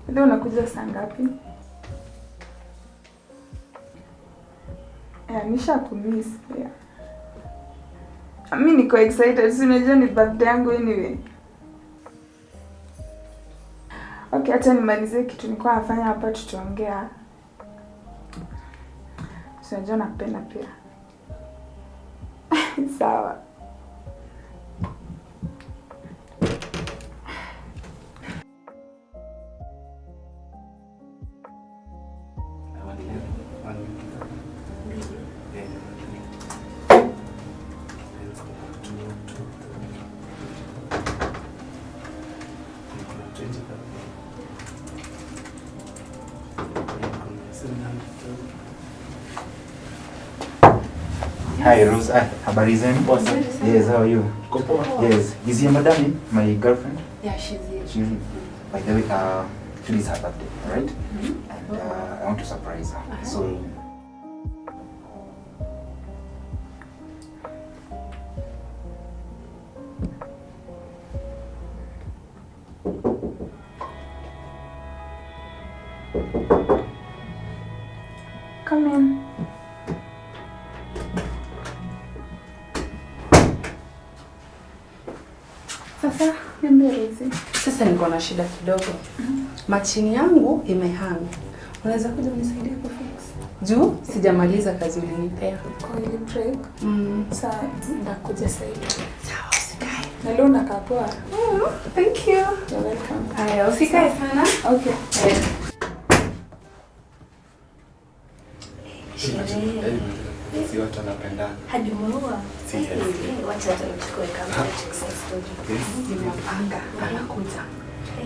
Leo unakuja saa ngapi? Nishakumiss pia. Mimi niko excited, si unajua ni birthday yangu anyway. Okay, acha nimalizie kitu nilikuwa nafanya hapa tutaongea. Unajua nakupenda pia. Sawa. Hi Rose, habari zenu? Yes, how are you? Yes, is here madam, my girlfriend? Yeah, she's here. She's here. By the way, today is her birthday, right? And I want to surprise her. So come in. Sasa niambie. Sasa niko na shida kidogo. Machini yangu imehang. Unaweza kuja unisaidie kufix? Juu sijamaliza kazi ulinipea. Kwa ile break. Sasa ndakuja saidia. Sawa, usikae. Na leo nakaa poa. Thank you. You're welcome. Haya, usikae sana. Okay. Si watu wanapendana. Hadi umeoa. Si yes. Wacha tuchukue kama story. Nimepanga anakuja.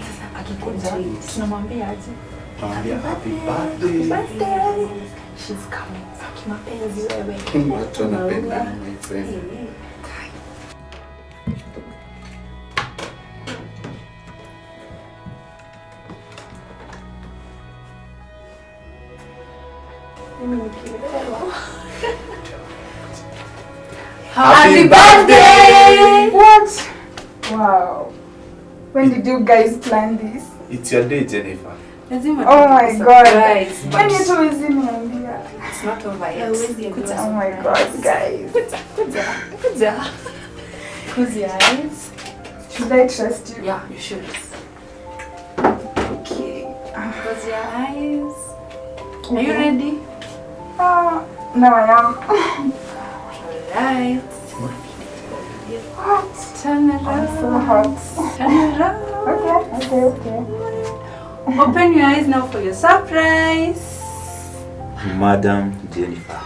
Sasa akikuja tunamwambia aje? Mwambia happy birthday. She's coming. Kimapenzi wewe. Watu wanapendana my friend. Happy birthday! What? Wow. When did you guys plan this? It's your day, Jennifer. Oh my god. When you told me, it's not over yet. Oh my god, guys. Close your eyes. Should I trust you? Yeah, you should. Okay. Close your eyes. Are you ready? Now I am. Alright. What? Turn around. I'm so hot. Turn around. Okay. Open your eyes now for your surprise. Madam Jennifer,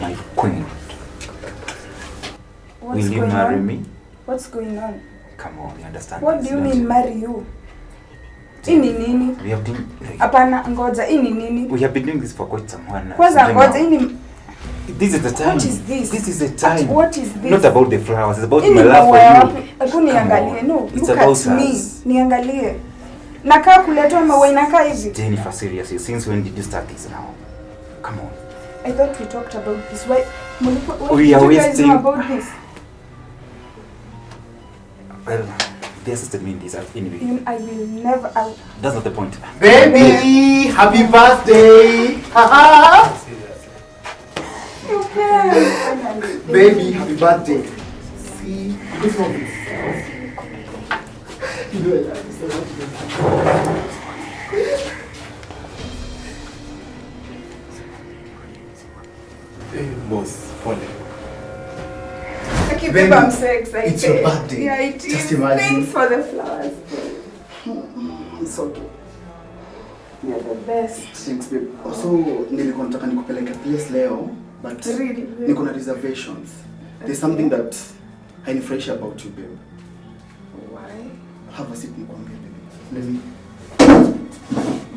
my queen. What's Will you going marry on? me? What's going on? Come on, you understand. What do you mean marry you? Ini nini? We have been Hapana, ngoja, ini nini? we have been doing this for quite some while. Kwanza ngoja, ini this is the time. What is this? This is the time. What is this? Not about the flowers, it's about Ini my love for you. Hebu niangalie. No, It's look about at me. us. Niangalie. Nakaa kuletwa maua inakaa hivi. Jennifer, seriously, since when did you start this now? Come on. I thought we talked about this. Why We are you guys wasting- know about this? Well, this is the main desire anyway. I will never. That's not the point. Baby, happy birthday. Haha. Okay. Baby, happy birthday. See, this one is. Hey, boss, pole. Okay, Baby, babe, I'm so excited. it's your birthday. Yeah, it Just is. imagine. Thanks for the flowers. It's okay. You're the best. Thanks, babe. Also, nilikuwa nataka nikupeleke place leo, but Really? niko na reservations. There's something that hainifurahisha about you, babe. Why? Have a seat, nikwambie, babe. Let me.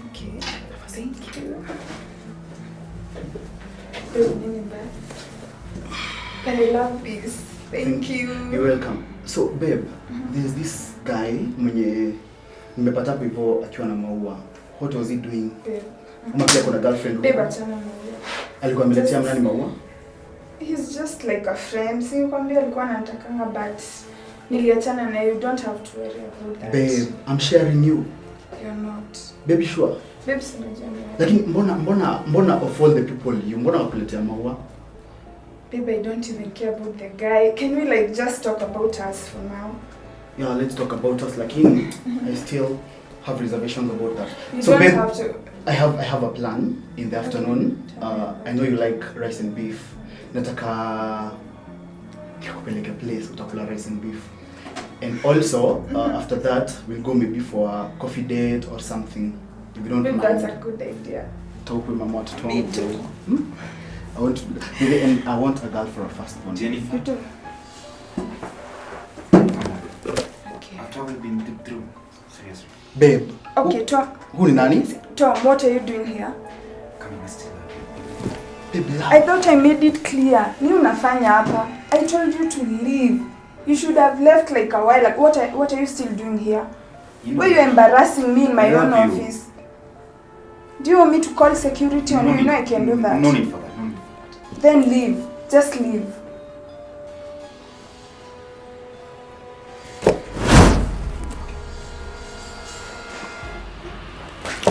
Okay. Thank you. Babe, I love this. Thank you. You're welcome. So, babe, there's this guy mwenye nimepata hapo hivyo akiwa na maua. What was he doing? Babe. Ama pia kuna girlfriend. Babe, achana na Alikuwa ameletea mnani maua? He's just like a friend. Si nikwambia alikuwa anatakanga but niliachana na you don't have to worry about that. Babe, I'm sharing you. You're not. Baby sure. Babe, sinajua. Lakini mbona of all the people you mbona wakuletea maua? Babe, I don't even care about the guy. Can we like just talk about us for now? Yeah, let's talk about us. Lakini I still have reservations about that. You So don't babe, have to. I have a plan in the afternoon. I know you like rice and beef. Nataka nikupeleke place utakula rice and beef. And also after that we'll go maybe for a coffee date or something. If you don't Babe, mind. that's a good idea. Talk with mama to Me too. I want to, and I want a girl for a first one. Jennifer. You too. Okay. After we've been through, seriously. Babe. Okay, Tom. Who ni nani? Tom, what are you doing here? Come on, still love you. Babe, I thought I made it clear. Ni unafanya hapa. I told you to leave. You should have left like a while. Like, what are you still doing here? Why are you embarrassing me in my own office? Do you want me to call security on you? You know I can do that. No need for that. No need for that. Then leave. Just leave.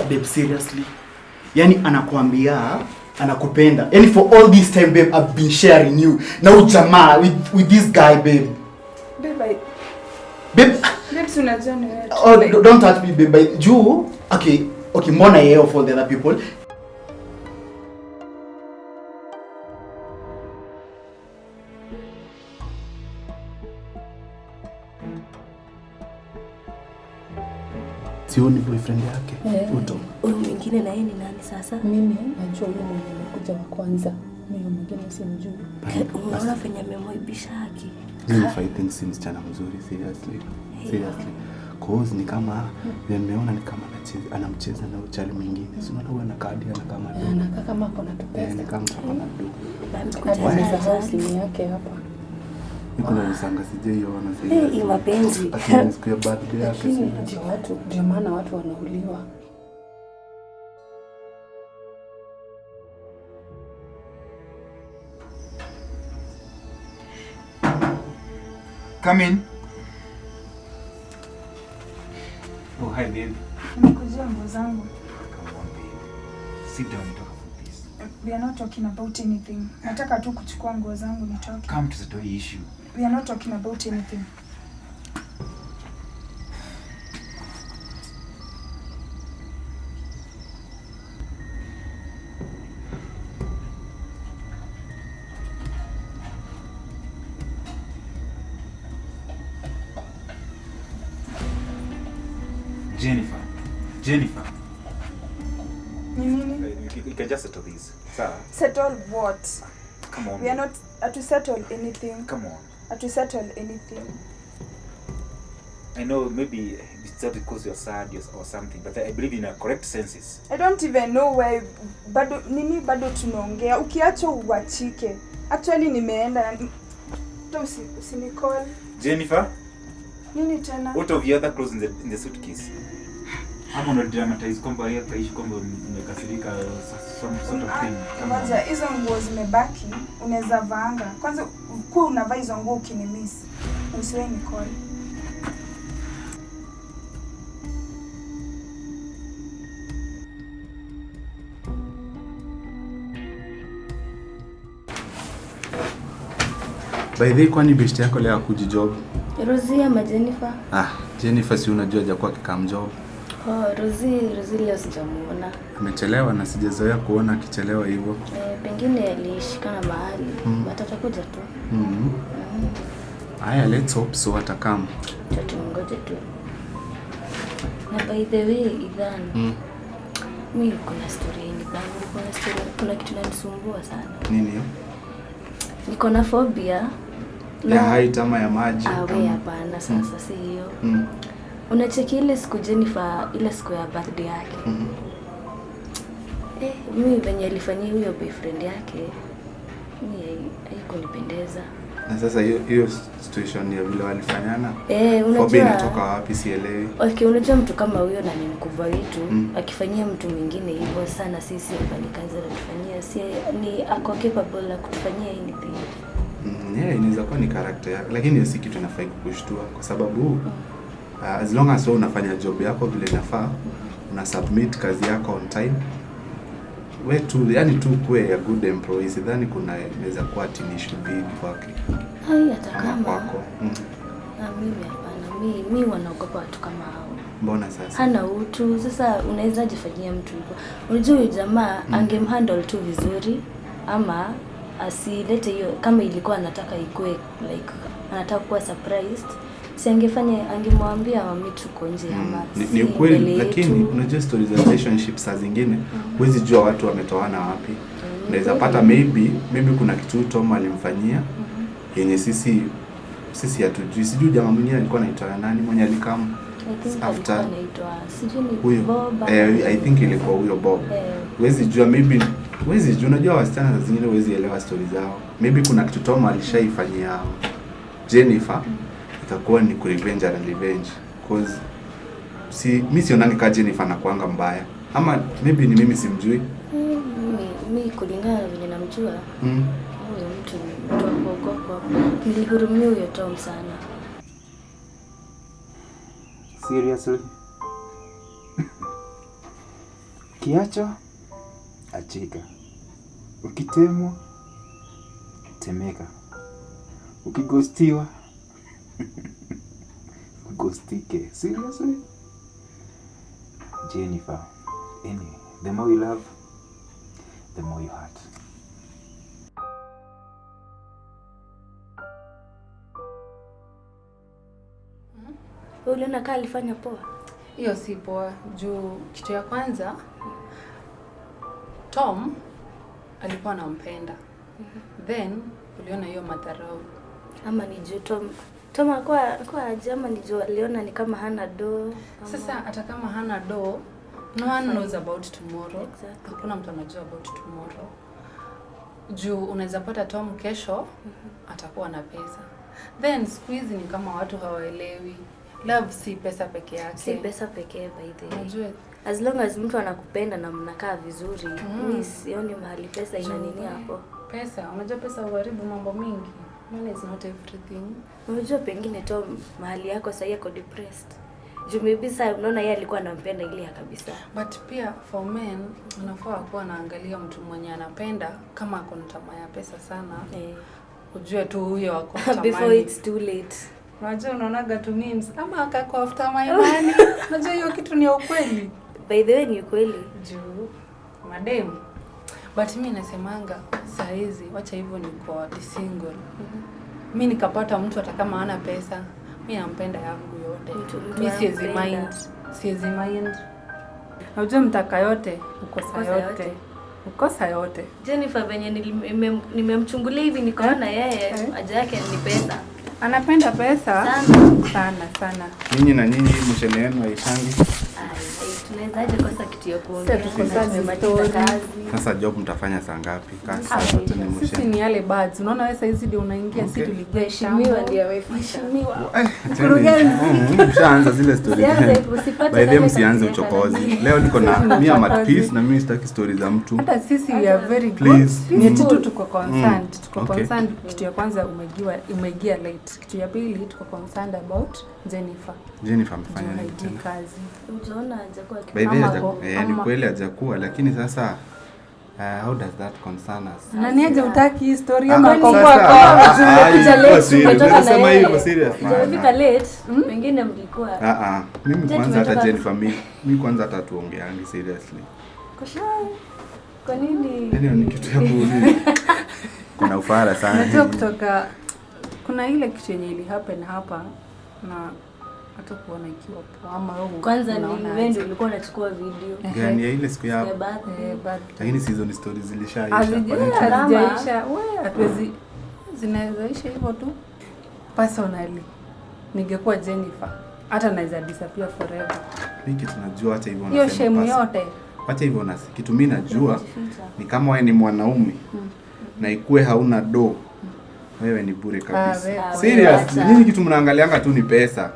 Babe, seriously? Yani anakuambia, anakupenda. Yani for all this time, babe, I've been sharing you. Now jamaa with this guy, babe. Babe, Babe, unajua ni wewe. oh, don't touch me, babe. Juu, okay, mbona yeye of all the other people? Sioni boyfriend yake. Uto. Huyu mwingine na yeye ni nani sasa? Mimi najua yule mwenye amekuja wa kwanza. Mimi mwingine simjui. Unaona venye amemwaibisha haki. Mimi I think si msichana mzuri, seriously. Cause ni kama nimeona ni kama anamcheza na uchali mwingine. Si unaona huwa na kadi ana kama anakaa kama ako na pesa. Ni kama ana duka. Amesahau simu yake hapa. Niko na nisanga sijaiona sasa. Hii mapenzi. Lakini siku ya birthday yake ndio maana watu wanauliwa. Come in. Oh, hi, babe. Nimekujia nguo zangu. Come on, babe. Sit down and talk about this. We are not talking about anything. Nataka tu kuchukua nguo zangu nitoke. Come to the door issue. We are not talking about anything. Jennifer. Nini? You can just settle this. Sir. Settle what? Come on. We are not to settle anything. Come on. To settle anything. I know maybe it's not because you're sad or something, but I believe in a correct senses. I don't even know why bado tunaongea. Ukiacha uwachike. Actually nimeenda usinicall. Jennifer? Nini tena? What of the other clothes in the suitcase? I'm gonna dramatize kwamba yeye kaishi kwamba umekasirika some sort of thing. Kwanza hizo nguo zimebaki, unaweza vaanga. Kwanza kwa unavaa hizo nguo ukinimiss. Usiwe nicall. By the way, kwani best yako leo kuji job? Rosie ama Jennifer? Jennifer si unajua hajakuwa kikam job. Rosie leo sijamuona. Amechelewa na sijazoea kuona akichelewa hivyo. Pengine alishikana mahali. Atakuja tu. Haya, let's hope so atakam. Tutangoje tu. Na by the way, Ethan. Mimi kuna story kuna kitu kinanisumbua sana. Nini hiyo? Niko na phobia. Ya height ama ya maji? Wewe hapana, sasa si hiyo. Unacheki ile siku Jennifer, ile siku ya birthday yake. Mimi venye alifanyia huyo boyfriend yake, mimi haikunipendeza. Na sasa hiyo situation ya vile walifanyana. Unajua. Fobi inatoka wapi sielewi. Okay, unajua mtu kama huyo na ni mkubwa wetu, akifanyia mtu mwingine hivyo sana sisi wafanyikazi anatufanyia si ni ako capable la kutufanyia anything. Inaweza kuwa ni character yake, lakini hiyo si kitu inafai kukushtua kwa sababu as long as wewe unafanya job yako vile inafaa, una submit kazi yako on time. Wewe tu yani tu kuwe a good employee, sidhani kuna inaweza kuwa tinishu big kwake. Hata kama kwako. Na mimi hapana, mimi wanaogopa watu kama hao. Mbona sasa? Hana utu. Sasa unaweza jifanyia mtu hivyo. Unajua huyu jamaa angemhandle tu vizuri ama asilete hiyo kama ilikuwa anataka ikue like anataka kuwa surprised. Si angefanya angemwambia mami tuko nje ama ni ukweli, lakini unajua stories za relationships saa zingine huwezi jua watu wametoana wapi. Unaweza pata maybe kuna kitu Tom alimfanyia yenye sisi hatujui. Sijui jamaa mwingine alikuwa anaitwa nani mwenye alikam after anaitwa sijui Bob. I think ilikuwa huyo Bob. Huwezi jua maybe huwezi jua, unajua wasichana saa zingine huwezi elewa stories zao. Maybe kuna kitu Tom alishaifanyia Jennifer. Itakuwa ni revenge and revenge cause mimi sionani kama Jennifer anakuanga mbaya ama maybe ni mimi simjui. Mimi kulingana na vile namjua huyo mtu wa kuogopa. Nilihurumia huyo Tom sana. Seriously? Kiacho achika, ukitemwa temeka, ukighostiwa ghostike. Seriously? Jennifer, anyway, the more you love, the more you hurt. Uliona kama alifanya poa? Hiyo si poa juu kitu ya kwanza Tom alikuwa anampenda. Then uliona hiyo madharau. Ama ni juu Tom alikuwa ajama ni juu aliona ni kama hana do. Sasa hata kama hana do, no one knows about tomorrow. Exactly. Hakuna mtu anajua about tomorrow. Juu unaweza pata Tom kesho atakuwa na pesa. Then siku hizi ni kama watu hawaelewi. Love si pesa peke yake. Si pesa pekee by the way. Unajua as long as mtu anakupenda na mnakaa vizuri, mimi sioni mahali pesa ina nini hapo. Pesa, unajua pesa huharibu mambo mingi. Money is not everything. Unajua pengine Tom mahali yako sasa yako depressed. Juu maybe sasa unaona yeye alikuwa anampenda ile kabisa. But pia for men unafaa kuwa anaangalia mtu mwenye anapenda kama ako na tamaa ya pesa sana. Ujue tu huyo wako tamaa. Before it's too late. Unajua unaonaga tu memes ama akako after my money. Unajua hiyo kitu ni ukweli. By the way ni ukweli. Juu madem. But mimi nasemanga saa hizi wacha hivyo niko single. Mimi nikapata mtu hata kama hana pesa, mimi nampenda yangu yote. Mimi siwezi mind. Unajua mtaka yote, ukosa yote. Jennifer venye nimemchungulia hivi nikaona yeye haja yake ni pesa. Anapenda pesa sana. Nyinyi na nyinyi mshene yenu haishangi. Tunawezaje kosa kitu ya kuongea? Sasa job mtafanya saa ngapi? Kazi zote ni mshene. Sisi ni yale birds. Unaona wewe sasa hizi ndio unaingia sisi tuliheshimiwa ndio waheshimiwa. Mshaanza zile stories. By them sianze uchokozi. Leo niko na mimi am at peace na mimi sitaki stories za mtu. Hata sisi we are very good. Ni tu tuko concerned. Tuko concerned kitu ya kwanza umeingia late. Kitu ya pili tuko concerned about Jennifer amefanya nini kazi. Unaona hajakuwa ni kweli hajakuwa, lakini sasa how does that concern us? Nani aje utaki history ama kwa kuja late umetoka na sema hivyo serious. Umefika late pengine mlikuwa mimi kwanza hata Jennifer mimi kwanza hata tuongeangi seriously. Kwa nini? Yaani ni kitu ya kuuliza. Kuna ufara sana. Unajua kutoka kuna ile kitu yenye ili happen hapa na hata kuona ikiwa poa ama wewe kwanza ni wewe ndio ulikuwa unachukua video gani ya ile siku ya lakini season stories zilishaisha. Hazijaisha. Wewe hatuwezi zinawezaisha hivyo tu. Personally ningekuwa Jennifer hata naweza disappear forever. Mimi kitu najua hata hivyo hiyo shame yote. Hata hivyo na kitu mimi najua ni kama wewe ni mwanaume na ikue hauna do Wewe ni bure kabisa. wewe. Serious, nyinyi kitu mnaangalianga tu ni pesa.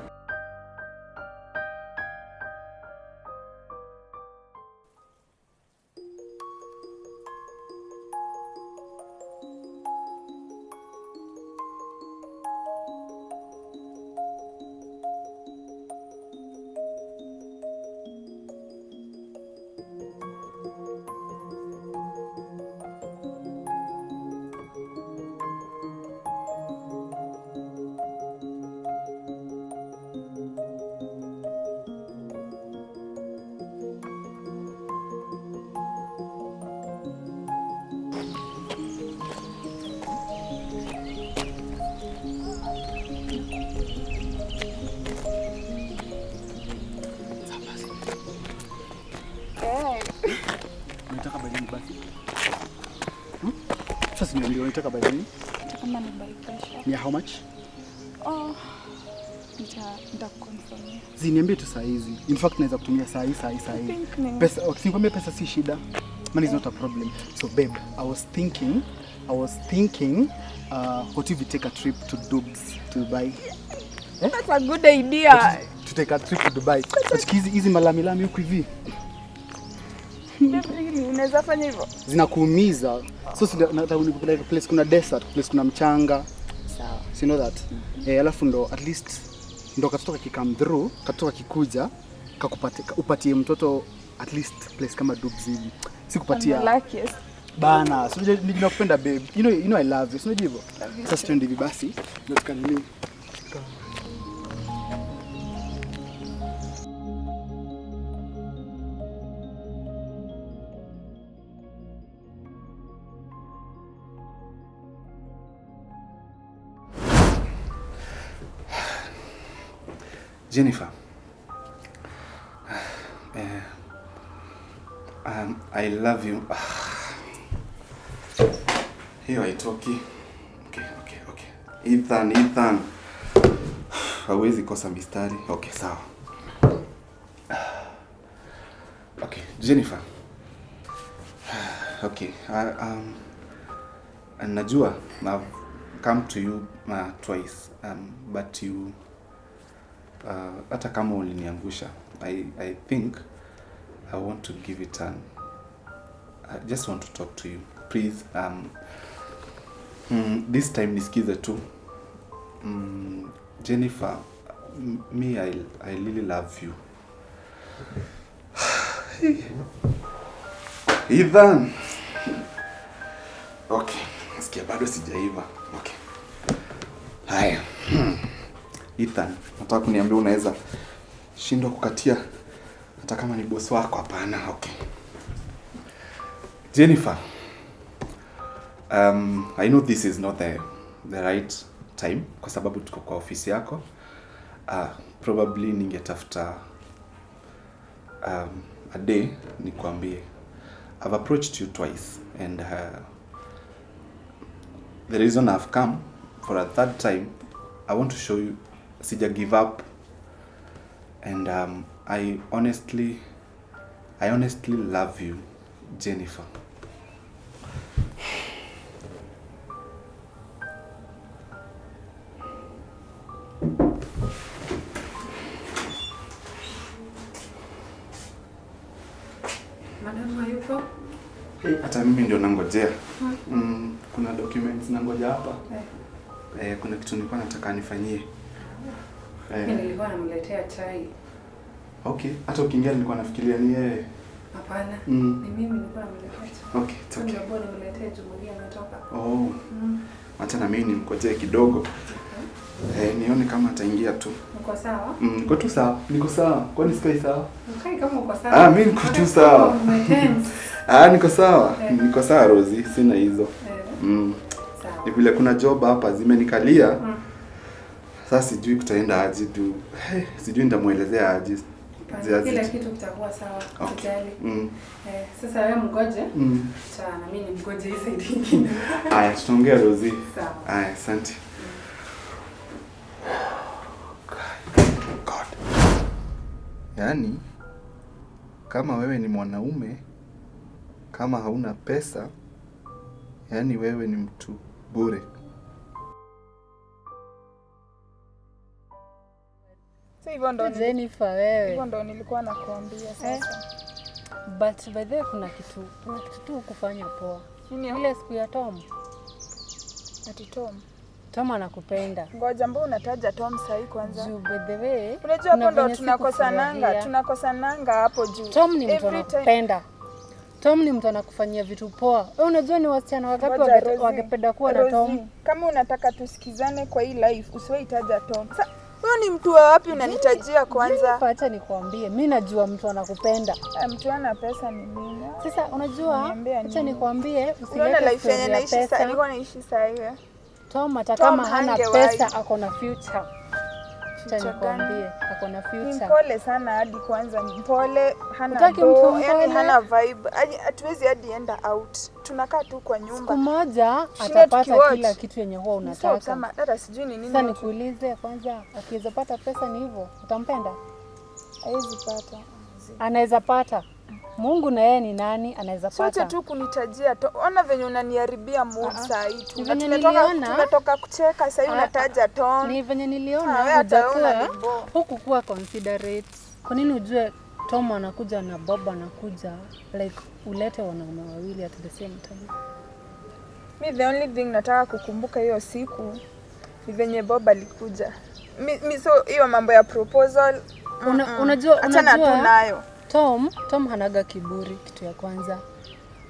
Unataka badili basi? Sasa ndio unataka badili? Kama ni by pressure. Ni how much? Oh. Nitakuconfirm. Ziniambie tu saa hizi. In fact naweza kutumia saa hii. Pesa, ukiniambia pesa si shida. Money is not a problem. So babe, I was thinking what if we take a trip to Dubai? That's a good idea. To take a trip to Dubai. Achikizi hizi malami huku hivi. Really, unaweza fanya hivyo? Zinakuumiza. So nataka unipeleke place kuna desert, place kuna mchanga. Sawa. You know that? Alafu ndo at least ndo katoka kikam through, katoka kikuja upatie mtoto at least place kama Dubai hivi. Sikupatia. Luckiest. Bana, so ninakupenda babe. You know I love you. Sio hivyo? Sasa twende hivi basi. Nataka nini? Jennifer, I love you. Here I talkie. Okay. Ethan. Hawezi kosa mistari. Okay, sawa. Okay, Jennifer. Okay, najua I've come to you twice, but you hata kama uliniangusha, I think I want to give it I just want to talk to you. Please, this time nisikize tu. Jennifer, me, I really love you. Ethan. Okay, nasikia bado sijaiva. Okay. Haya. Ethan, nataka kuniambia unaweza shindwa kukatia hata kama ni boss wako? Hapana. Okay. Jennifer, I know this is not the right time kwa sababu tuko kwa ofisi yako. Probably ningetafuta a day nikwambie. I've approached you twice and the reason I've come for a third time, I want to show you sija give up, and I honestly love you, Jennifer. Madam hayupo? Hata mimi ndio nangojea. Kuna documents nangoja hapa. Kuna kitu nilikuwa nataka nifanyie. Mimi nilikuwa namletea chai. Okay, hata ukiingia nilikuwa nafikiria ni yeye. Hapana. Ni mimi nilikuwa namletea chai. Okay, it's okay. Ndio bwana niletee jumuiya anatoka. Oh. Acha na mimi nimkojee kidogo. Nione kama ataingia tu. Uko sawa? Niko tu sawa. Niko sawa. Kwani sikai sawa? Ukai kama uko sawa. Mimi niko tu sawa. Niko sawa. Niko sawa Rosie, sina hizo. Sawa. Ni vile kuna job hapa zimenikalia. Sasa sijui kutaenda aje tu. Sijui nitamuelezea aje. Kila kitu kitakuwa sawa. Usijali. Sasa wewe mgoje. Sawa, na mimi nimgoje hii side nyingine. Haya, tutaongea Rosie. Sawa. Haya, asante. God. Yaani kama wewe ni mwanaume, kama hauna pesa, yaani wewe ni mtu bure. So hivyo ndo Jennifer wewe. Hivyo ndo nilikuwa nakuambia sasa. But by the way kuna kitu tu kufanya poa. Nini ile siku ya Tom? Ati Tom. Tom anakupenda. Ngoja mbona unataja Tom sahi kwanza? Juu by the way. Unajua hapo ndo tunakosananga hapo juu. Tom ni mtu anakupenda. Tom ni mtu anakufanyia vitu poa. Wewe unajua ni wasichana wangapi wangependa kuwa na Tom? Kama unataka tusikizane kwa hii life, usiwahi taja Tom. Wewe ni mtu wa wapi unanitajia kwanza? Acha nikwambie, mimi najua mtu anakupenda. Mtu ana pesa ni nini? Sasa unajua, acha nikwambie, usilete life yenye naishi sasa, nilikuwa naishi sasa hivi. Tom hata kama hana pesa ako na future. Acha nikwambie, ako na future. Ni mpole sana hadi kwanza, ni mpole, hana do, yani hana vibe. Hatuwezi hadi enda out. Tunakaa tu kwa nyumba. Siku moja atapata kila kitu yenye huwa unataka. Kama dada sijui ni nini. Sasa nikuulize kwanza, akiweza pata pesa ni hivyo, utampenda? Haiwezi pata. Anaweza pata. Mungu na yeye ni nani anaweza pata? Sote tu kunitajia. Ona venye unaniharibia mood saa hii tu. Tumetoka kucheka sasa hivi unataja Tom. Ni venye niliona hujakuwa huku kuwa considerate. Kwa nini ujue Tom anakuja na Bob anakuja like ulete wanaume wawili at the same time? Me the only thing nataka kukumbuka hiyo siku ni venye Bob alikuja. Mi so hiyo mambo ya proposal unajua tunayo. Tom hanaga kiburi kitu ya kwanza.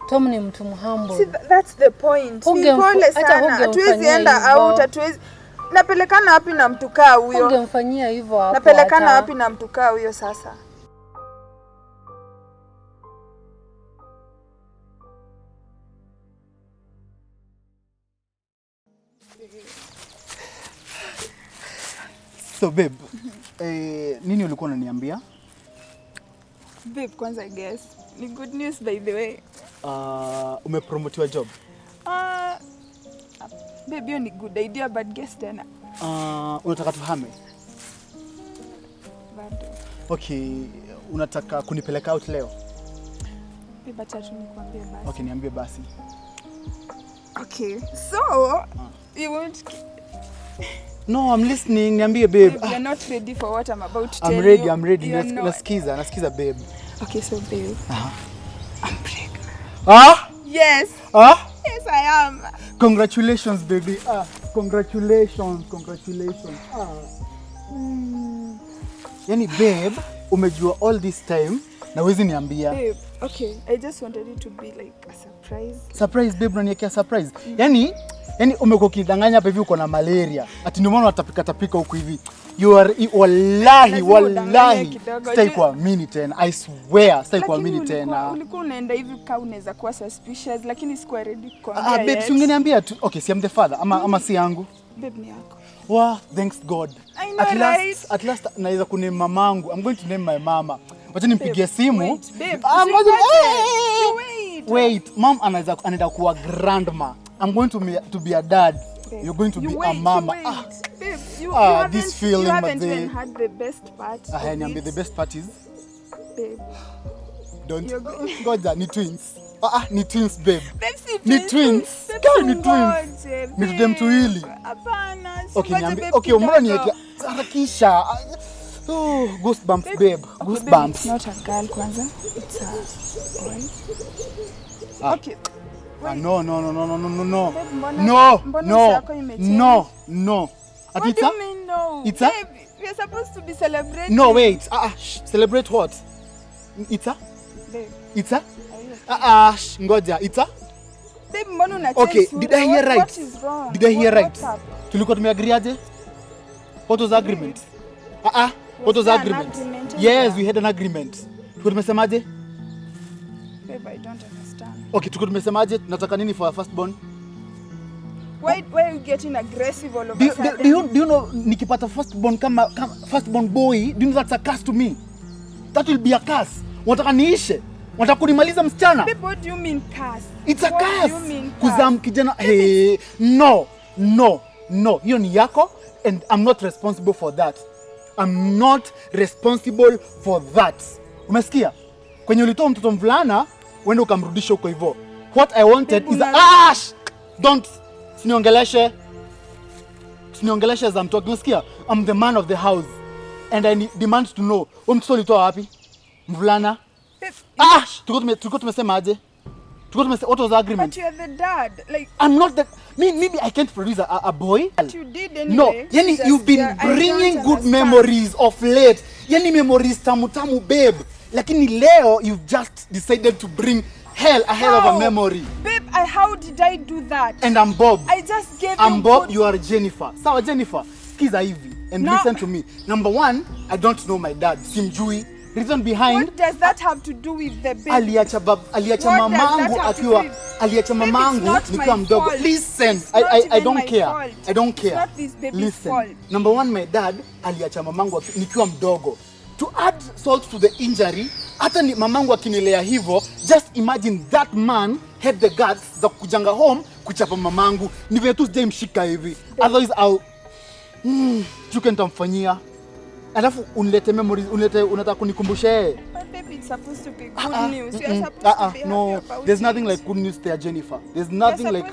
Tom ni mtu humble. See, that's the point. Ni pole sana. Hatuwezi enda out, hatuwezi. Napelekana wapi na mtu kaa huyo? Ungemfanyia hivyo hapo. Napelekana wapi na mtu kaa huyo sasa? So babe, nini ulikuwa unaniambia? Babe, kwanza I guess ni good news by the way. Umepromotiwa job? Babe, hiyo ni good idea but guess tena. Unataka tuhame? Bado. Okay, unataka kunipeleka out leo? Babe, acha tu nikwambie basi. Okay, niambie basi. Okay, so you won't. No, I'm listening. Niambie babe. You're not ready for what I'm about to tell you. I'm ready. Nasikiza babe. Okay, so babe. I'm pregnant. Yes. Yes, I am. Congratulations, baby. Congratulations. Yani babe, umejua all this time na wezi niambia. Babe, okay, I just wanted it to be like a surprise. Surprise babe, unaniwekea surprise. Yani umekuwa kidanganya hapa hivi uko na malaria. Ati ndio maana unatapika huku hivi. You are wallahi sitaki kuamini tena. I swear sitaki kuamini tena. Ulikuwa unaenda hivi kama unaweza kuwa suspicious lakini sikuwa ready kuambia. Babe, si ungeniambia tu. Okay, si I'm the father ama si yangu. Babe ni yako. Wow, thanks God. I know, at last naweza kuname mamangu. I'm going to name my mama. Wacha nimpigie simu. Wait, mom anaenda kuwa grandma. I'm going to be a dad. Babe, you're going to be a mama. Babe, you this feeling, you haven't even had the best part. The best part is? Babe. Don't. Ngoja, ni twins. Ni twins, babe. Ni twins. Ni twins. Ni dem tuwili. Hapana. Okay, mbona niweke harakisha. Goosebumps, babe. Goosebumps. It's not a girl kwanza. It's a boy. Okay. No. What do you mean no? It's a? Babe, we are supposed to be celebrating. No, wait. Celebrate what? It's a? Babe. It's a? Ngoja. It's a? Babe, mbona unacheza? Okay, did I hear right? What is wrong? Did I hear right? Tulikuwa tumeagree aje? What was the agreement? What was the agreement? Yes, we had an agreement. Tulikuwa tumesemaje? Babe, I don't understand. Okay, tulikuwa tumesemaje? Nataka nini for our firstborn? Why are you getting aggressive all of a sudden? Do you know nikipata firstborn kama firstborn boy, do you know that's a curse to me? That will be a curse. Unataka niishe? Unataka kunimaliza msichana? Babe, what do you mean curse? It's a curse. What do you mean curse? Kuzam kijana. Hey, no. Hiyo ni yako and I'm not responsible for that. I'm not responsible for that. Umesikia? Kwenye ulitoa mtoto mvulana, uende ukamrudisha huko hivyo. What I wanted is don't Siniongeleshe as I'm talking. Unasikia? I'm the man of the house. and I demand to know. Mtoto alitoa wapi? Mvulana. Tulikuwa tumesema aje? What was the agreement? But you're the dad. Like, I'm not the... Maybe I can't produce a boy. But you did anyway. No, yani you've been bringing good memories of late. Yani memories tamu, babe. Lakini leo you've just decided to bring hell of a memory. Babe, how did I do that? And I'm Bob. I just gave I'm Bob, you are Jennifer. Sawa Jennifer, skiza hivi. And listen to me. Number one, I don't know my dad. Simjui. Reason behind, what does that have to do with the baby? Aliacha mamangu nikiwa mdogo. Listen, I don't care. I don't care. It's not this baby's Listen. fault. Number one, my dad aliacha mamangu nikiwa mdogo. To add salt to the injury, hata ni mamangu akinilea hivyo, just imagine that man had the guts za kujanga home kuchapa mamangu. Ni vile tu sijamshika hivi. Otherwise chuke nitamfanyia. Alafu unilete memories, unataka kunikumbusha yeye. But baby, it's supposed to be good news. You're supposed to be no, happy about there's it. nothing like good news there, Jennifer. There's nothing like...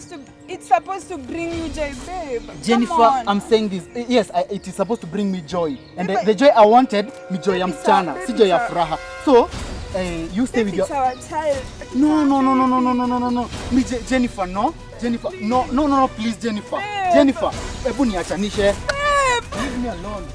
It's supposed to bring you joy, babe. Jennifer, I'm saying this. Yes, it is supposed to bring me joy. And the joy I wanted, me joy ya msichana, si joy ya furaha. So, you stay with your... It's our child. No. Jennifer, no. Jennifer, no, please, Jennifer. Babe. Jennifer, ebu niachanishe. Babe. Leave me alone.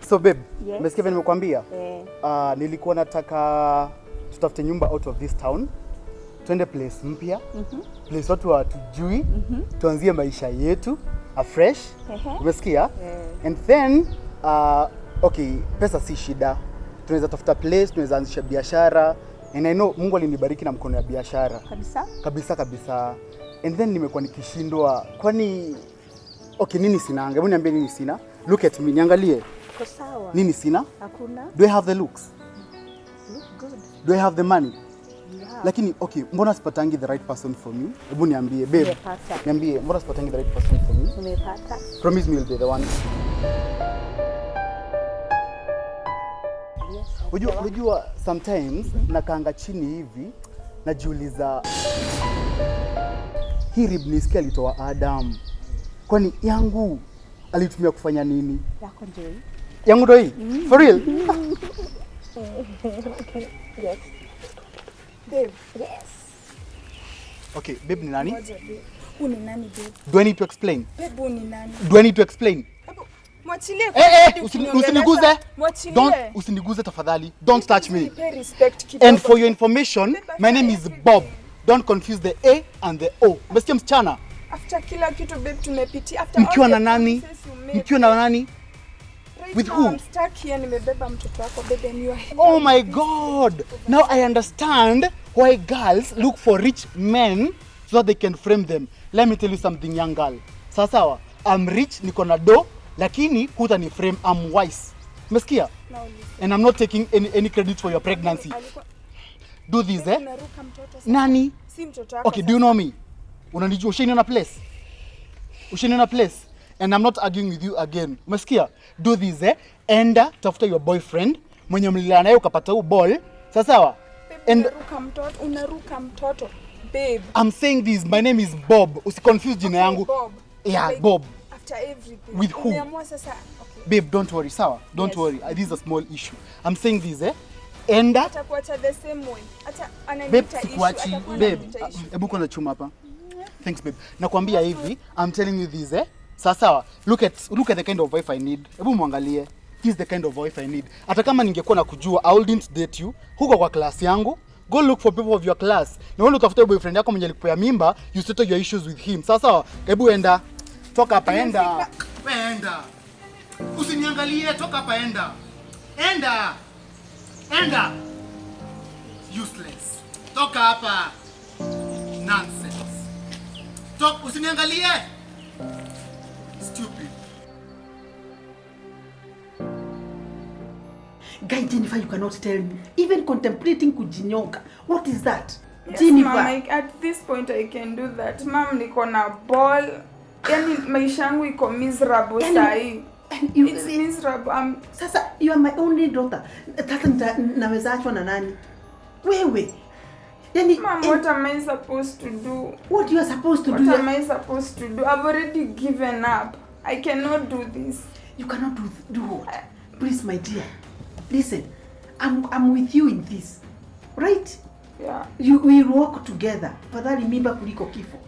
So babe, umesikia vile nimekuambia? Nilikuwa nataka tutafute nyumba out of this town. Twende place mpya. Place watu watujui. Tuanzie maisha yetu afresh. Umesikia? And then okay, pesa si shida. Tunaweza tafuta place, tunaweza anzisha biashara. And I know Mungu alinibariki na mkono ya biashara. Kabisa. And then nimekuwa nikishindwa. Kwani okay, nini sina? Hebu niambie nini sina? Look at me, niangalie. Sawa. Nini sina? Hakuna. Do I have the looks? Look good. Do I have the money? Yeah. Lakini okay, mbona sipatangi the right person for me? Hebu niambie babe. Nimepata. Niambie, mbona sipatangi the right person for me? Nimepata. Promise me you'll be the one. Yes. Unajua sometimes nakaanga chini hivi najiuliza hii rib nisikia alitoa Adam. Kwani yangu alitumia kufanya nini? Yako ndio hii. Yangu ndio hii? For real? Yes. Babe. Yes. Okay, babe ni nani? Uni nani babe? Do I need to explain? Babe uni nani? Do I need to explain? Mwachilie. Usiniguze. Don't usiniguze tafadhali. Don't touch me. And for your information, my name is Bob. Don't confuse the A and the O. Umesikia msichana? After kila kitu babe tumepitia, after mkiwa na nani? Mkiwa na nani? With who? I'm stuck here, nimebeba mtoto wako babe and you are here. Oh my God. Now I understand why girls look for rich men so that they can frame them. Let me tell you something, young girl. Sawa, I'm rich, niko na do, lakini huta ni frame, I'm wise. Umesikia? And I'm not taking any credit for your pregnancy. Do this, eh? Nani? Si mtoto wako. Okay, do you know me? Unanijua, ushaniona place? Ushaniona place? And I'm not arguing with you again. Umesikia? Do this, eh? Enda, tafuta your boyfriend, mwenye mlilala naye ukapata huu ball. Sawa? And unaruka mtoto. Babe. I'm saying this, my name is Bob. Usiconfuse jina yangu. Bob. Yeah, like, Bob. After everything. With who? Sasa, okay. Babe, don't worry, sawa? Don't worry. This is a small issue. I'm saying this, eh? Enda. Atakuacha the same way. Babe, sikuachi. Babe, hebu kwanza chuma hapa. Thanks, babe. Nakwambia hivi, I'm telling you this, eh? Sawa. Look at the kind of wife I need. Hebu muangalie. This is the kind of wife I need. Hata kama ningekuwa nakujua, I wouldn't date you. Huko kwa class yangu. Go look for people of your class. Na wewe utafuta boyfriend yako mwenye alikupea mimba, you settle your issues with him. Sawa. Hebu enda. Toka hapa, enda. Enda. Usiniangalie, toka hapa, enda. Enda. Useless. Toka hapa. Nonsense. Usiniangalie. Stupid. Guy Jennifer, you cannot tell me. Even contemplating kujinyonga. What is that? Yes, Jennifer. Mom, at this point I can do that. Mom, niko na ball. Yani maisha yangu iko miserable sahi. It's miserable. Sasa you are my only daughter. Sasa naweza achwa na nani? Wewe. Yani, Mom, what am I supposed to do? What you are supposed to do? What am I supposed to do? I've already given up. I cannot do this. You cannot do what? Please, my dear. Listen, I'm with you in this. Right? Yeah. We walk together. Fadhali mimba kuliko kifo.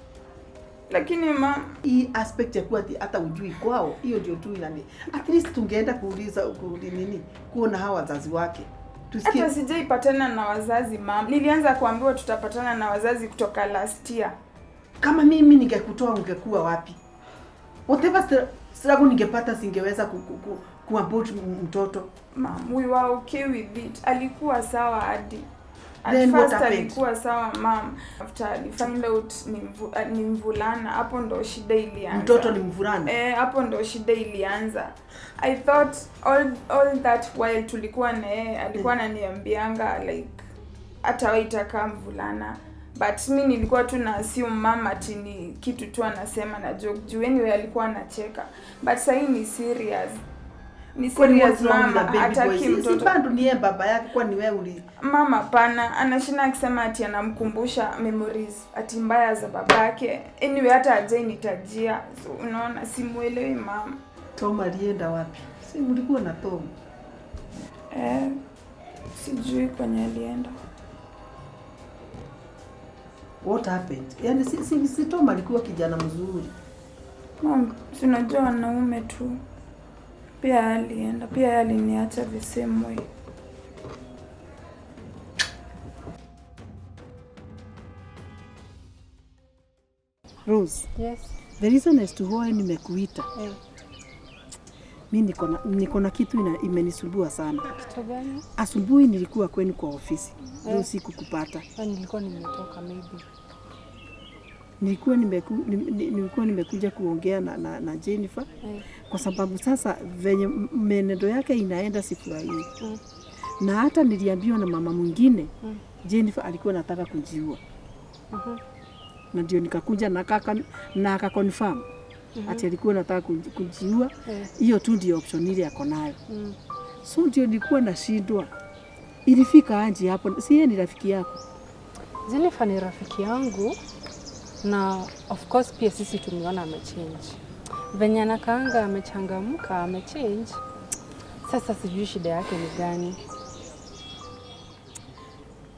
Lakini mom, hii aspect ya kuwa hata ujui kwao, hiyo ndio tu inani. At least tungeenda kuuliza nini, kuona hawa wazazi wake. Tusikie. Hata sijaipatana na wazazi mom. Nilianza kuambiwa tutapatana na wazazi kutoka last year. Kama mimi ningekutoa ungekuwa wapi? Whatever struggle ningepata singeweza kuabort mtoto. Mom, we were okay with it. Alikuwa sawa hadi. Then At first alikuwa sawa mom. After I find out ni mvulana, hapo ndo shida ilianza. Mtoto ni mvulana? Hapo ndo shida ilianza. I thought all that while tulikuwa na yeye, alikuwa ananiambianga like atawaitaka mvulana. But mimi nilikuwa tu na assume mama ati ni kitu tu anasema na joke. Juu anyway alikuwa anacheka. But sasa ni serious. Ni serious mama, hataki mtoto. Si bado ni yeye baba yake, kwa ni wewe uli. Mama pana anashinda akisema ati anamkumbusha memories ati mbaya za babake. Anyway hata ajai nitajia. So unaona simuelewi mama. Tom alienda wapi? Si mlikuwa na Tom? Sijui kwenye alienda. What happened? Yani si Tom alikuwa kijana mzuri. Mom, unajua wanaume tu. Pia alienda, pia aliniacha the same way. Rose. Yes. The reason as to why nimekuita. Mimi niko na kitu imenisumbua sana. Kitu gani? Asubuhi nilikuwa kwenu kwa ofisi. Leo sikukupata. Nilikuwa nimetoka maybe. Nilikuwa nimekuja kuongea na Jennifer kwa sababu sasa venye menendo yake inaenda sifurahii. Na hata niliambiwa na mama mwingine Jennifer alikuwa anataka kujiua. Na ndio nikakuja na akaconfirm ati alikuwa anataka kujiua. Hiyo tu ndio option ile yako nayo. So ndio nilikuwa nashindwa. Ilifika aje hapo? Si yeye ni rafiki yako? Jennifer ni rafiki yangu. Na of course pia sisi tumeona amechange. Venye anakaanga amechangamka, amechange. Sasa sijui shida yake ni gani.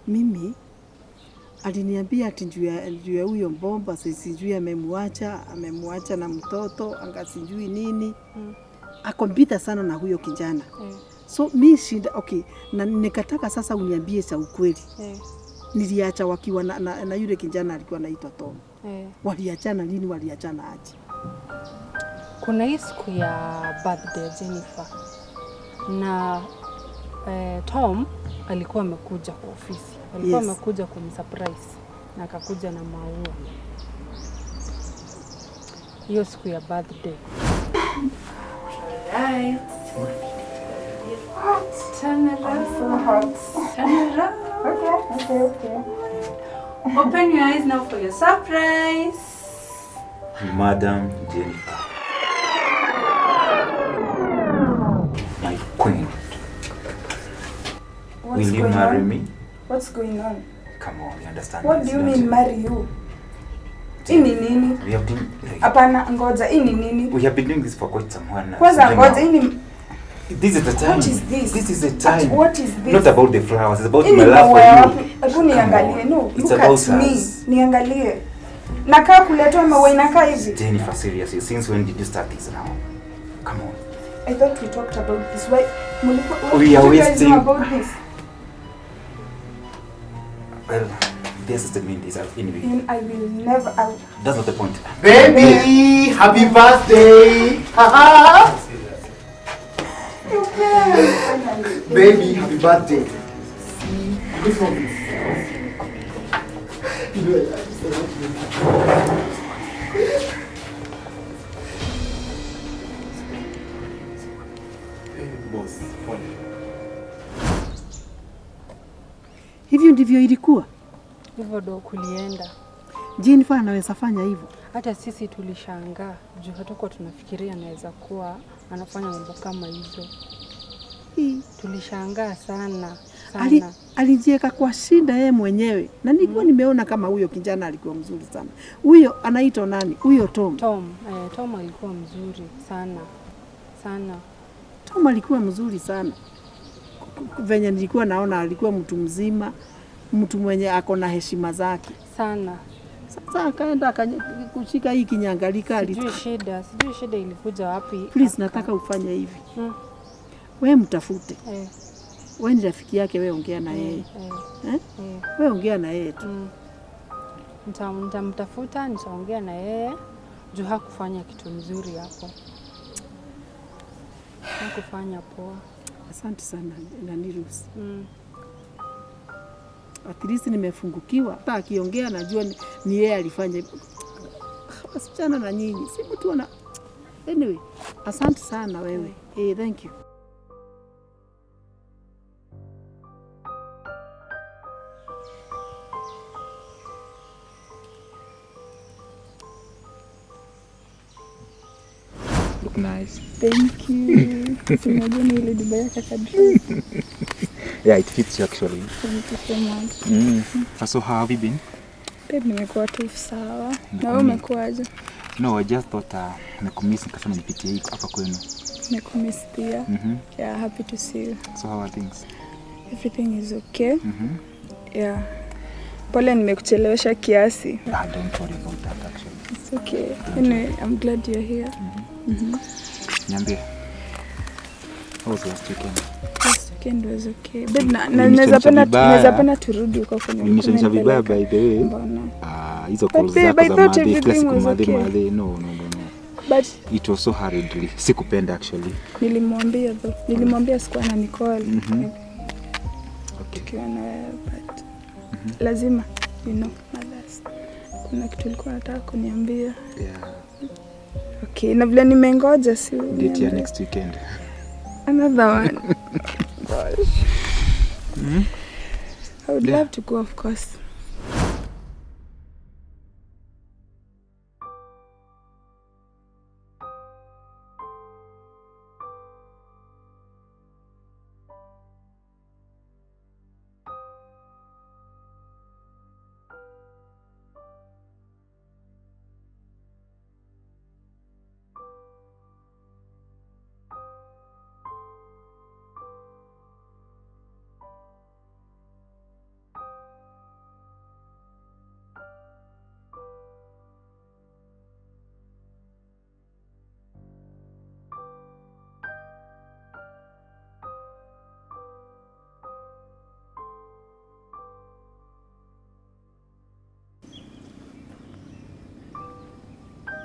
Mimi aliniambia ati juu ya huyo mbomba sijui amemwacha na mtoto, anga sijui nini. Akompita sana na huyo kijana. So mimi shida na nikataka sasa uniambie cha ukweli. Niliacha wakiwa na yule kijana alikuwa anaitwa Tom. Waliachana lini, waliachana aje? Kuna hii siku ya birthday Jennifer. Na Tom alikuwa amekuja kwa ofisi. Alikuwa amekuja kumsurprise na akakuja na maua. Hiyo siku ya birthday. Alright. Turn around. I'm so hot. Turn around. Okay. Open your eyes now for your surprise. Madam Jennifer. My queen. Will you marry me? What's going on? Come on, you understand. What do you mean marry you? Ini nini? We have been Hapana, ngoja, ini nini? We have been doing this for quite some while now. Kwanza ngoja, ini this is the time. What is this? This is the time. What is this? Not about the flowers, it's about my love for you. Hebu niangalie. No, It's look about at me. us. Niangalie. Nakaa kuletwa maua inakaa hivi. Jennifer, seriously, since when did you start this now? Come on. I thought we talked about this. Why? We are wasting about this. Well, this is the main desire anyway. I will never. That's not the point. Baby, happy birthday! Baby, happy birthday! This one. Boss, pole. Hivyo ndivyo ilikuwa. Hivyo ndo kulienda. Jennifer anaweza fanya hivyo. hata sisi tulishangaa juu hatukuwa tunafikiria anaweza kuwa anafanya mambo kama hizo. Tulishangaa sana. Alijieka kwa shida yeye mwenyewe. Na nilikuwa nimeona kama huyo kijana alikuwa mzuri sana. Huyo anaitwa nani? Huyo Tom. Tom alikuwa mzuri sana. Tom alikuwa mzuri sana. Venye nilikuwa naona alikuwa mtu mzima, mtu mwenye ako na heshima zake sana. Sasa akaenda kushika hii kinyangalika. Sijui shida ilikuja wapi. Please, nataka ufanye hivi. Wewe mtafute. Wewe ni rafiki yake, wewe ongea na yeye. Wewe ongea na yeye tu. Nitamtafuta, nitaongea na yeye. Juu hakufanya kitu mzuri hapo. Hakufanya poa. Asante sana na Nirus. At least nimefungukiwa. Hata akiongea najua ni yeye alifanya. Wasichana na nyinyi, si mtu ana. Anyway, asante sana wewe. Thank you. Look nice. Thank you. Tunajua ile duba yake kadri. Yeah, it fits you actually. Thank you so much. So how have you been? Babe, nimekuwa tu sawa. Na wewe umekuaje? No, I just thought nimekumiss nikasema nipitie hapa kwenu. Nimekumiss pia. Yeah, happy to see you. So how are things? Everything is okay. Yeah. Pole nimekuchelewesha kiasi. Don't worry about that actually. It's okay. Anyway, I'm glad you're here. Niambie. How was last weekend? Last weekend was okay. Babe, naweza penda turudi huko kwenye. Nimeshanisha vibaya by the way. Hizo calls zako za madhe classic madhe. No. But it was so hurriedly. Sikupenda actually. Nilimwambia sikuwa na Nicole. Okay. But lazima, mothers. Kuna kitu ulikuwa unataka kuniambia. Yeah. Okay, na vile nimengoja si. Date ya next weekend. Another one. Gosh. I would love to go, of course.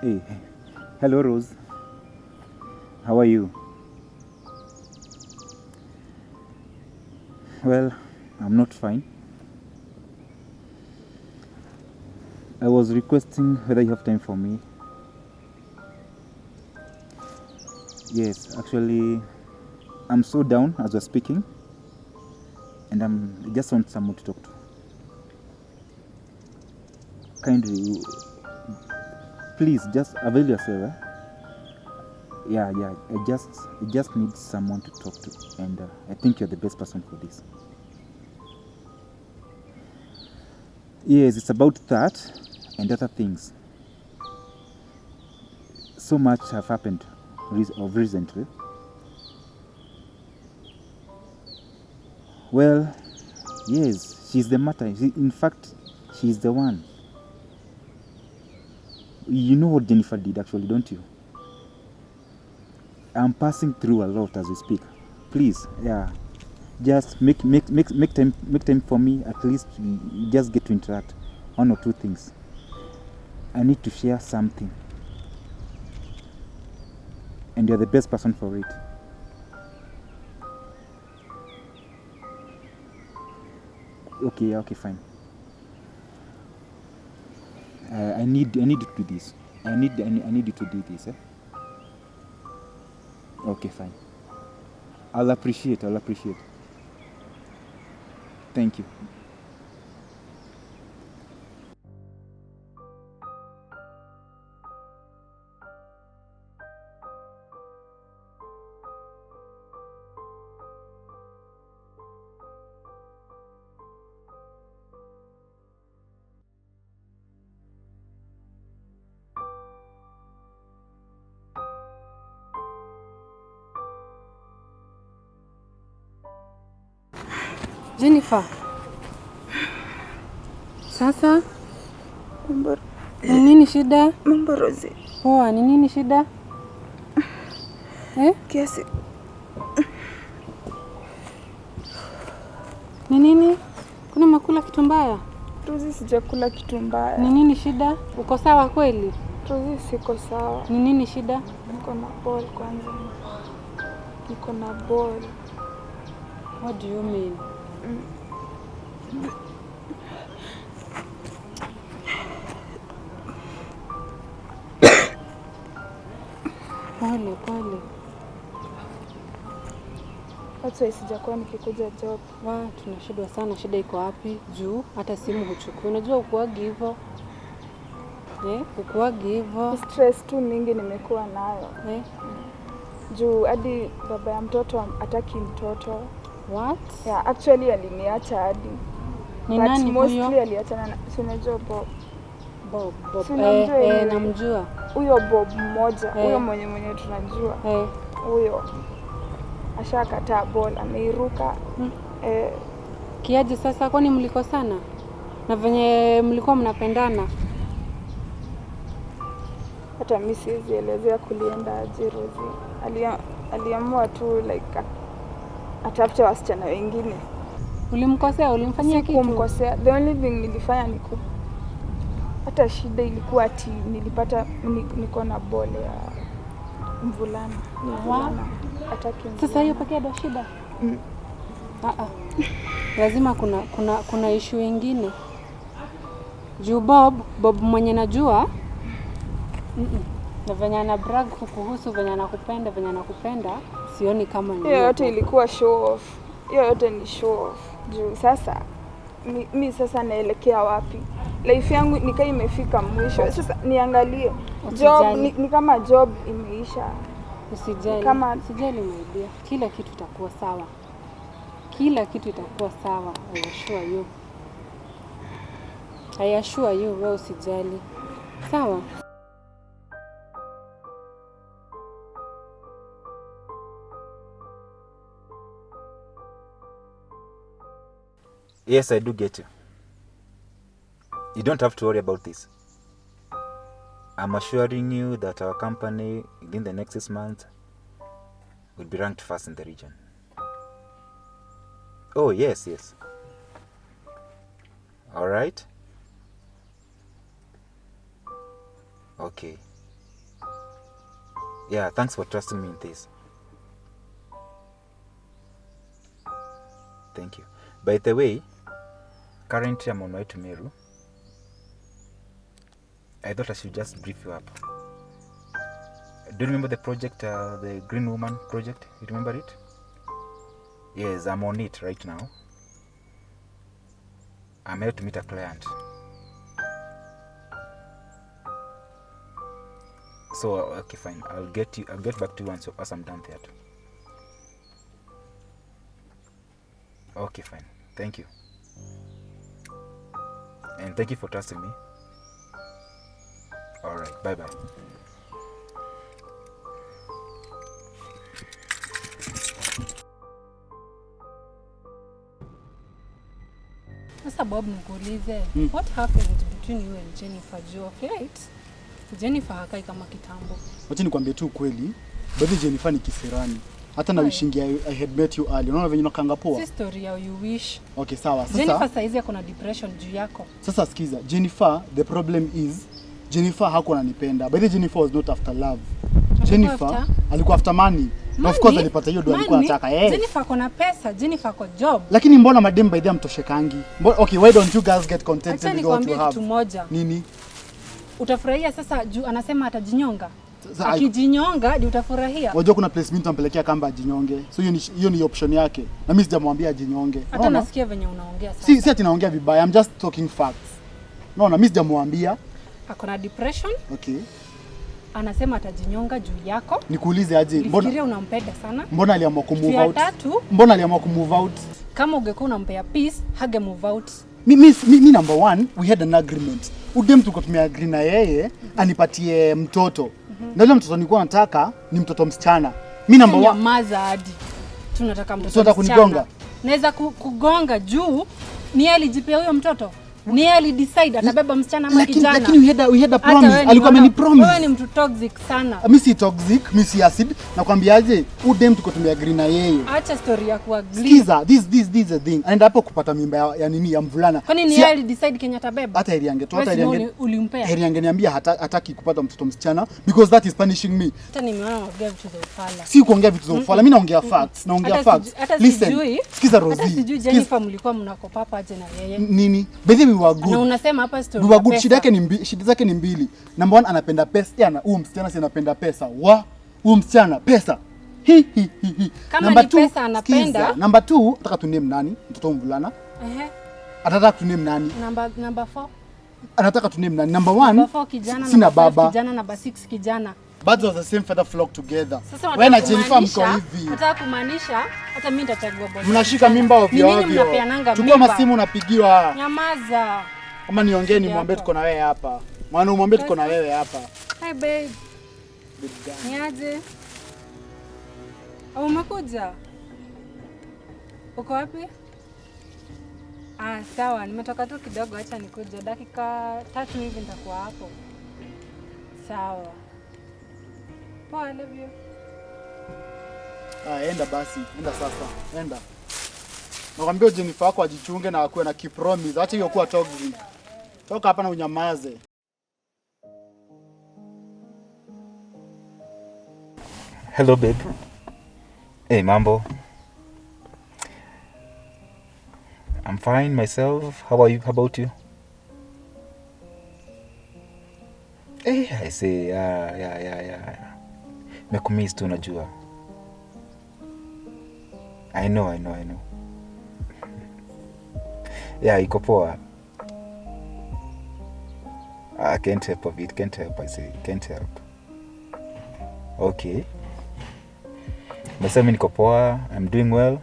Hey, hello Rose. How are you? Well, I'm not fine. I was requesting whether you have time for me. Yes, actually, I'm so down as we're speaking, and I just want someone to talk to. Kindly, please just avail yourself. Yeah, I just need someone to talk to, and I think you're the best person for this. Yes, it's about that and other things. So much have happened recently. Well, yes, she's the matter. In fact, she's the one. You know what Jennifer did actually, don't you? I'm passing through a lot as we speak. Please, yeah, just make time for me. At least just get to interact. One or two things. I need to share something, and you're the best person for it. Okay, fine. I need you to do this. I need you to do this. Okay, fine. I'll appreciate. Thank you. Jennifer. Sasa Mambo. Ni nini shida? Mambo Rosie. Poa, ni nini shida? Kiasi. Ni nini? Kuna makula kitu mbaya? Rosie, sijakula kitu mbaya. Ni nini shida? Uko sawa kweli? Rosie, siko sawa. Ni nini shida? Niko na ball kwanza. Niko na ball. What do you mean? Pole. Hata sijakuwa nikikuja job. Tunashindwa sana. Shida iko wapi? Juu hata simu huchukui. Unajua ukuagi hivyo. Ukuagi hivyo. Stress tu mingi nimekuwa nayo. Juu hadi baba ya mtoto hataki mtoto. What? Yeah, actually aliniacha hadi. Ni nani huyo? Mostly aliachana na unajua Bob. Bob. Namjua. Huyo Bob mmoja, huyo mwenye tunajua. Huyo ashakataa ball, ameiruka. Kiaje sasa, kwani mlikosana? Na venye mlikuwa mnapendana? Hata mimi siwezi elezea kulienda aje Rosie. Aliamua tu like atafute wasichana wengine. Ulimkosea? Ulimfanyia kitu? Sikumkosea. The only thing nilifanya ni hata shida ilikuwa ati nilipata niko na ball ya mvulana. Ataki. Sasa hiyo pekee ndio shida? Lazima kuna issue nyingine. Juu Bob mwenye najua na venye ana brag kuhusu venye anakupenda, sioni kama ni. Hiyo yote ilikuwa show off. Hiyo yote ni show off. Juu sasa mimi sasa naelekea wapi? Life yangu nikaa imefika mwisho. Sasa niangalie job ni kama job imeisha. Usijali. Usijali my dear. Kila kitu itakuwa sawa. I assure you, wewe usijali. Sawa? Yes, I do get you. You don't have to worry about this. I'm assuring you that our company, within the next 6 months, will be ranked first in the region. Oh, yes. All right. Okay. Yeah, thanks for trusting me in this. Thank you. By the way, currently I'm on my way to Meru. I thought I should just brief you up. Do you remember the project, the Green Woman project? You remember it? Yes, I'm on it right now. I'm here to meet a client. So, okay, fine. I'll get back to you once I'm done there. Okay, fine. Thank you. And thank you for trusting me. All right, bye-bye. Sasa Bob, nikuulize, what happened between you and Jennifer of late? Jennifer hakai kama kitambo. Wacha nikwambie tu kweli, bado Jennifer ni kisirani. Hata na wishing I had met you earlier. Unaona venye unakanga poa? Si story ya you wish. Okay, sawa. Sasa Jennifer saizi kuna depression juu yako. Sasa sikiza, Jennifer, the problem is Jennifer hakuwa ananipenda. But Jennifer was not after love. Jennifer alikuwa after money. Of course alipata hiyo ndio alikuwa anataka. Jennifer kuna pesa, Jennifer kwa job. Lakini mbona madem by them mtoshekangi? Okay, why don't you guys get contented with what you have? Kitu moja. Nini? Utafurahia sasa juu anasema atajinyonga. Akijinyonga ndio utafurahia. Unajua kuna place mimi nitampelekea kamba ajinyonge. So hiyo ni option yake. Na mimi sijamwambia ajinyonge. Hata nasikia venye unaongea sasa. Si ati naongea vibaya. I'm just talking facts. Unaona mimi sijamwambia. Akona depression. Okay. Anasema atajinyonga juu yako. Nikuulize aje? Mbona unampenda sana? Mbona aliamua kumove out? Mbona aliamua kumove out? Kama ungekuwa unampea peace, hage move out. Mimi number one, we had an agreement. Udem tulikuwa tumeagree na yeye anipatie mtoto. Na yule mtoto nilikuwa nataka ni mtoto msichana. Mimi number one. Maza hadi. Tunataka mtoto msichana. Kunigonga. naweza kugonga juu ni alijipea huyo mtoto. Ni alidecide atabeba msichana ama kijana. Lakini we had a promise. Alikuwa amenipromise. Wewe ni mtu toxic sana. Mimi si toxic, mimi si acid. Nakwambiaje, udem tuko tumeagree na yeye. Acha story ya kuagree. Sikiza, this is a thing. Anaenda hapo kupata mimba ya nini ya mvulana. Kwani ni yeye alidecide Kenya atabeba? Hata heri angetoa, ulimpea. Heri angeniambia hataki kupata mtoto msichana because that is punishing me. Hata nimeona unaongea vitu za ufala. Si kuongea vitu za ufala, mimi naongea facts, naongea facts. Listen, sikiza Rosie. Hata sijui Jennifer mlikuwa mnakopapa aje na yeye. Nini? By the way, we were good. Na unasema hapa story. We were good. Shida zake ni mbili. Number 1 anapenda pesa. Yana huyu msichana si anapenda pesa. Huyu msichana pesa. Kama ni pesa anapenda. Number 2, nataka tuname nani? Mtoto mvulana. Anataka tuname nani? Number 4. Anataka tuname nani? Number 1. Kijana, sina baba. Kijana number 6 kijana. Birds of the same feather flock together. Wewe na Jennifer mko hivi. Nataka kumaanisha hata mimi nitachagua bora. Mnashika mimba ovyo ovyo. Chukua masimu unapigiwa. Nyamaza. Kama niongee ni mwambie tuko na wewe hapa. Maana umwambie tuko na wewe hapa. Hi babe. Niaje? Au umekuja? Uko wapi? Sawa, nimetoka tu kidogo, acha nikuje. Dakika 3 hivi nitakuwa hapo. Sawa. Poa, love you. Enda basi, enda sasa. Enda. Nakwambia Jennifer wako ajichunge na akuwe na kipromise. Acha hiyo kuwa toxic. Toka hapa na unyamaze. Hello babe. Hey, mambo. I'm fine myself. How are you? How about you? Hey, I say, yeah. Mekumiss tu unajua. I know. Yeah, iko poa. I can't help of it. I say, can't help. Okay. Mimi niko poa. I'm doing well.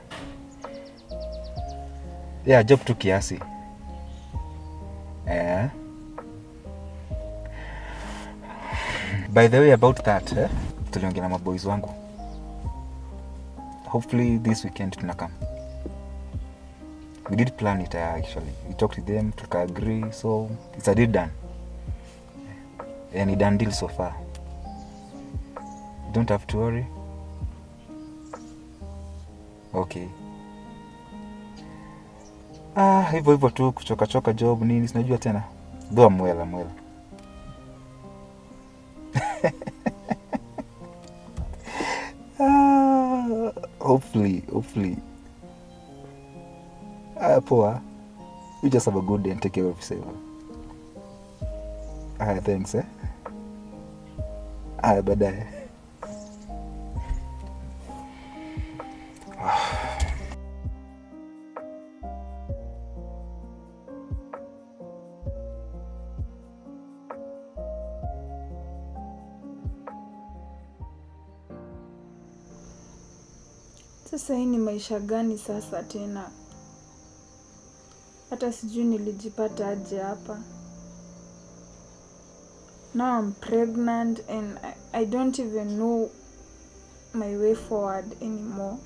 Yeah, job tu kiasi. By the way, about that, tuliongea na maboys wangu. Hopefully this weekend tunakam. We did plan it actually. We talked to them, tuka agree, so it's a deal done. And it done deal so far. Don't have to worry. Okay. Hivyo tu kuchoka job nini sinajua tena. Doa mwela. Hopefully. Poa. You just have a good day and take care of yourself. Thanks, baadaye. Sasa hii ni maisha gani sasa tena? Hata sijui nilijipata aje hapa. Now I'm pregnant and I don't even know my way forward anymore.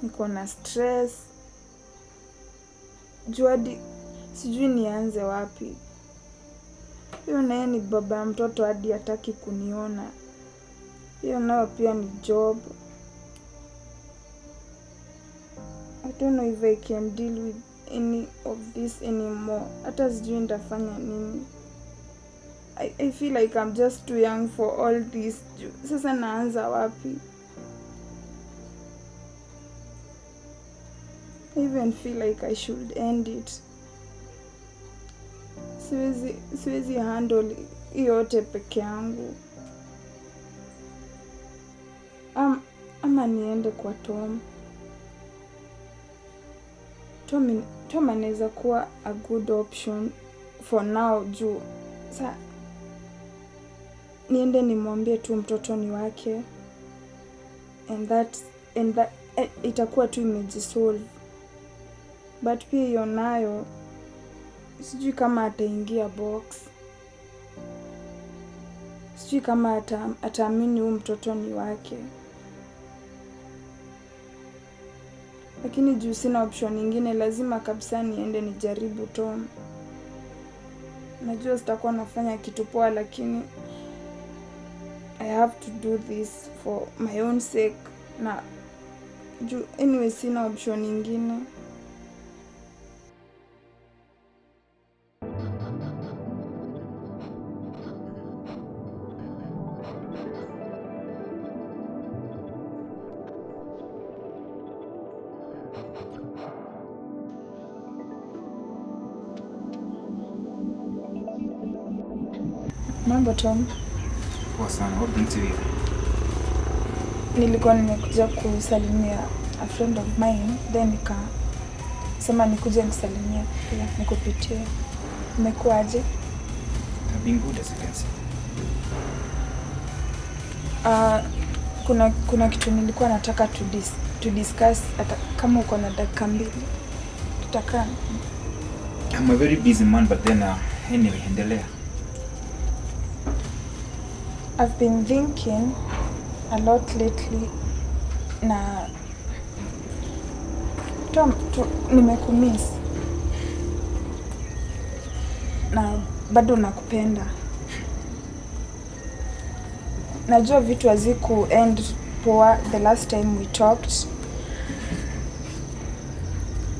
Niko na stress. Juadi sijui nianze wapi. Hiyo naye ni baba ya mtoto hadi hataki kuniona. Hiyo nayo pia ni job. I don't know if I can deal with any of this anymore. Hata sijui nitafanya nini. I feel like I'm just too young for all this. Sasa naanza wapi? I even feel like I should end it. Siwezi handle yote peke yangu. Ama niende kwa Tom. Tom anaweza kuwa a good option for now juu. Sa niende nimwambie tu mtoto ni wake. And that itakuwa tu imejisolve. But pia hiyo nayo sijui kama ataingia box. Sijui kama ataamini huyu mtoto ni wake. lakini juu sina option nyingine, lazima kabisa niende nijaribu Tom. Najua sitakuwa nafanya kitu poa, lakini I have to do this for my own sake. Na juu anyway sina option nyingine. Mambo Tom. Poa sana. What brings you here? Nilikuwa nimekuja kusalimia a friend of mine, then nikasema nikuje nisalimia pia nikupitie. Umekuaje? I've been good as you can see. Kuna kitu nilikuwa nataka to discuss, hata kama uko na dakika 2 tutakaa. I'm a very busy man, but then anyway, endelea. I've been thinking a lot lately na Tom, nimekumiss na bado nakupenda. Najua vitu haziku end poa the last time we talked.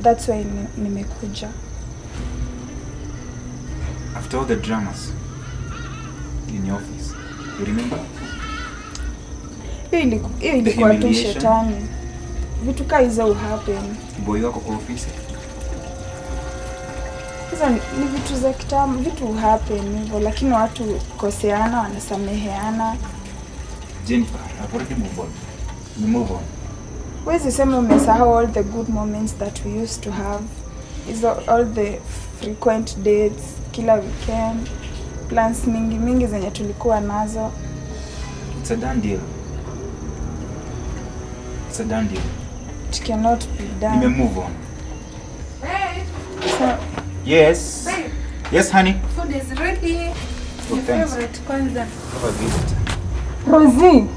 That's why nimekuja. After all the dramas in your office, you remember? Hiyo ilikuwa tu shetani. Vitu kaa hizo happen. Boy wako kwa ofisi. Hizo ni vitu za kitambo, vitu happen hivyo, lakini watu koseana, wanasameheana. Jennifer, I've already moved on. We move on. Wezi sema umesahau all the good moments that we used to have. All the frequent dates, kila weekend, plans mingi zenye tulikuwa nazo. It's a done deal. It's a done deal. It cannot be done. Nime move on. Hey. So, yes. Babe. Yes, honey. Food is ready. Oh, Your thanks. favorite kwanza. Have a gift. Rosie.